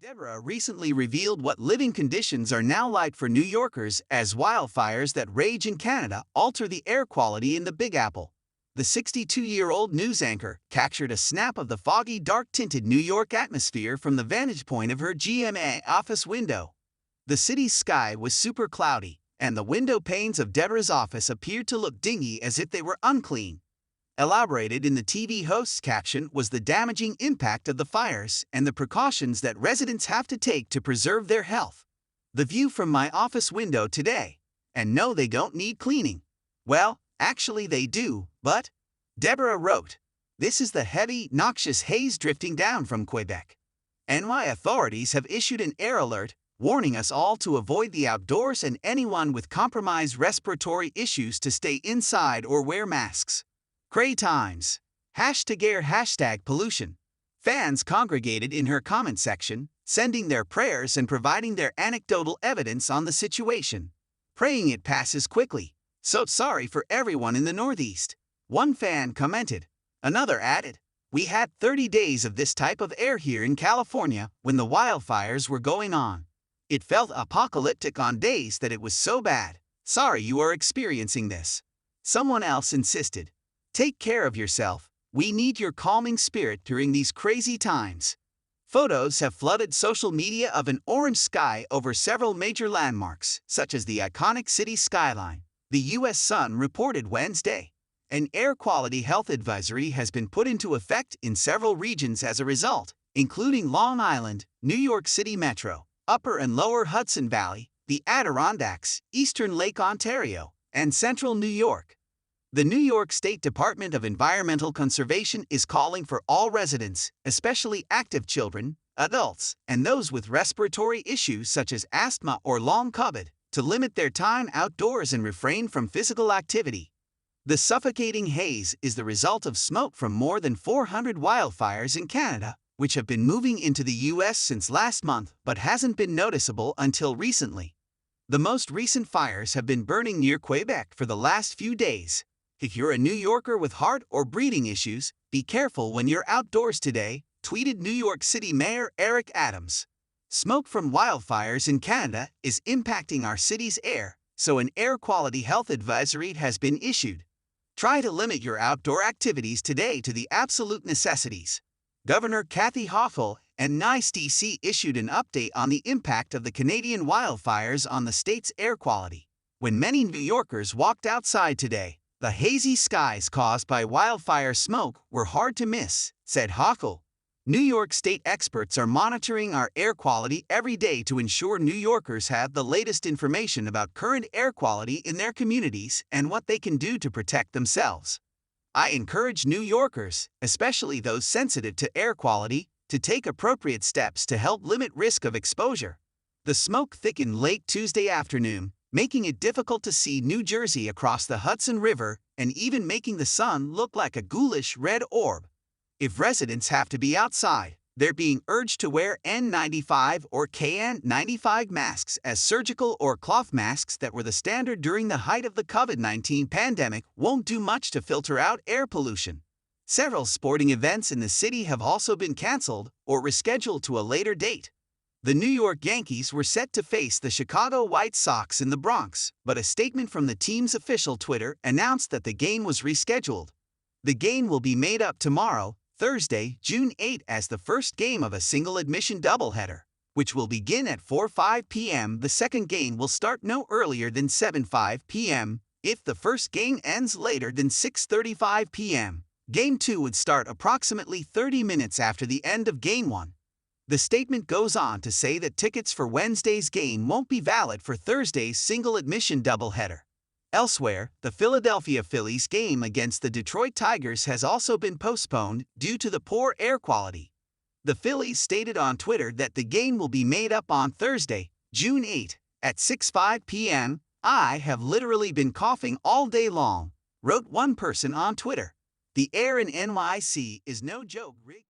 Deborah recently revealed what living conditions are now like for New Yorkers as wildfires that rage in Canada alter the air quality in the Big Apple. The 62-year-old news anchor captured a snap of the foggy, dark-tinted New York atmosphere from the vantage point of her GMA office window. The city's sky was super cloudy, and the window panes of Deborah's office appeared to look dingy as if they were unclean. Elaborated in the TV host's caption was the damaging impact of the fires and the precautions that residents have to take to preserve their health. The view from my office window today. And no, they don't need cleaning. Well, actually they do, but Deborah wrote, this is the heavy, noxious haze drifting down from Quebec. NY authorities have issued an air alert, warning us all to avoid the outdoors and anyone with compromised respiratory issues to stay inside or wear masks. Cray Times. #air #pollution. Fans congregated in her comment section, sending their prayers and providing their anecdotal evidence on the situation. Praying it passes quickly. So sorry for everyone in the Northeast. One fan commented. Another added, we had 30 days of this type of air here in California when the wildfires were going on. It felt apocalyptic on days that it was so bad. Sorry you are experiencing this. Someone else insisted. Take care of yourself. We need your calming spirit during these crazy times. Photos have flooded social media of an orange sky over several major landmarks, such as the iconic city skyline. The U.S. Sun reported Wednesday. An air quality health advisory has been put into effect in several regions as a result, including Long Island, New York City Metro, Upper and Lower Hudson Valley, the Adirondacks, Eastern Lake Ontario, and Central New York. The New York State Department of Environmental Conservation is calling for all residents, especially active children, adults, and those with respiratory issues such as asthma or long COVID, to limit their time outdoors and refrain from physical activity. The suffocating haze is the result of smoke from more than 400 wildfires in Canada, which have been moving into the U.S. since last month but hasn't been noticeable until recently. The most recent fires have been burning near Quebec for the last few days. If you're a New Yorker with heart or breathing issues, be careful when you're outdoors today, tweeted New York City Mayor Eric Adams. Smoke from wildfires in Canada is impacting our city's air, so an air quality health advisory has been issued. Try to limit your outdoor activities today to the absolute necessities. Governor Kathy Hochul and NICE issued an update on the impact of the Canadian wildfires on the state's air quality. When many New Yorkers walked outside today, the hazy skies caused by wildfire smoke were hard to miss, said Hochul. New York State experts are monitoring our air quality every day to ensure New Yorkers have the latest information about current air quality in their communities and what they can do to protect themselves. I encourage New Yorkers, especially those sensitive to air quality, to take appropriate steps to help limit risk of exposure. The smoke thickened late Tuesday afternoon, making it difficult to see New Jersey across the Hudson River and even making the sun look like a ghoulish red orb. If residents have to be outside, they're being urged to wear N95 or KN95 masks, as surgical or cloth masks that were the standard during the height of the COVID-19 pandemic won't do much to filter out air pollution. Several sporting events in the city have also been canceled or rescheduled to a later date. The New York Yankees were set to face the Chicago White Sox in the Bronx, but a statement from the team's official Twitter announced that the game was rescheduled. The game will be made up tomorrow, Thursday, June 8, as the first game of a single-admission doubleheader, which will begin at 4:05 p.m. The second game will start no earlier than 7:05 p.m. If the first game ends later than 6:35 p.m., Game 2 would start approximately 30 minutes after the end of Game 1. The statement goes on to say that tickets for Wednesday's game won't be valid for Thursday's single-admission doubleheader. Elsewhere, the Philadelphia Phillies game against the Detroit Tigers has also been postponed due to the poor air quality. The Phillies stated on Twitter that the game will be made up on Thursday, June 8, at 6:05 p.m. I have literally been coughing all day long, wrote one person on Twitter. The air in NYC is no joke, Rick.